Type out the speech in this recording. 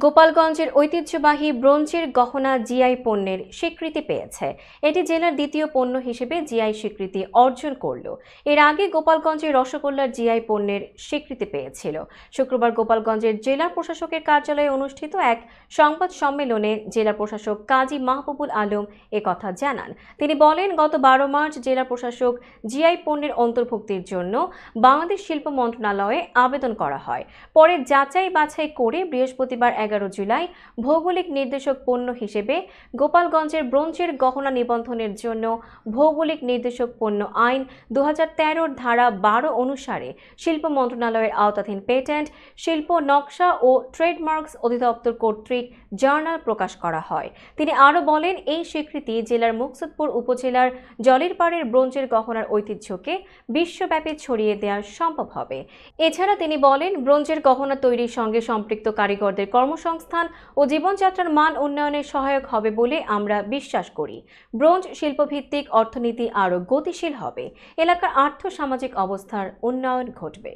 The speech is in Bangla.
গোপালগঞ্জের ঐতিহ্যবাহী ব্রোঞ্জের গহনা জিআই পণ্যের স্বীকৃতি পেয়েছে। এটি জেলার দ্বিতীয় পণ্য হিসেবে জিআই স্বীকৃতি অর্জন করল। এর আগে গোপালগঞ্জের রসগোল্লার জিআই পণ্যের স্বীকৃতি পেয়েছিল। শুক্রবার গোপালগঞ্জের জেলা প্রশাসকের কার্যালয়ে অনুষ্ঠিত এক সংবাদ সম্মেলনে জেলা প্রশাসক কাজী মাহবুবুল আলম একথা জানান। তিনি বলেন, গত 12 মার্চ জেলা প্রশাসক জিআই পণ্যের অন্তর্ভুক্তির জন্য বাংলাদেশ শিল্প মন্ত্রণালয়ে আবেদন করা হয়। পরে যাচাই বাছাই করে বৃহস্পতিবার 11 জুলাই ভৌগোলিক নির্দেশক পণ্য হিসেবে গোপালগঞ্জের ব্রোঞ্জের গহনা নিবন্ধনের জন্য ভৌগোলিক নির্দেশক পণ্য আইন 2013 ধারা 12 অনুসারে শিল্প মন্ত্রণালয়ের আওতাধীন পেটেন্ট, শিল্প নকশা ও ট্রেডমার্কস অধিদপ্তর কর্তৃক জার্নাল প্রকাশ করা হয়। তিনি আরও বলেন, এই স্বীকৃতি জেলার মুকসুদপুর উপজেলার জলেরপাড়ের ব্রোঞ্জের গহনার ঐতিহ্যকে বিশ্বব্যাপী ছড়িয়ে দেওয়া সম্ভব হবে। এছাড়া তিনি বলেন, ব্রোঞ্জের গহনা তৈরির সঙ্গে সম্পৃক্ত কারিগরদের কর্মসংস্থান ও জীবনযাত্রার মান উন্নয়নে সহায়ক হবে বলে আমরা বিশ্বাস করি। ব্রোঞ্জ শিল্পভিত্তিক অর্থনীতি আরও গতিশীল হবে, এলাকার আর্থ সামাজিক অবস্থার উন্নয়ন ঘটবে।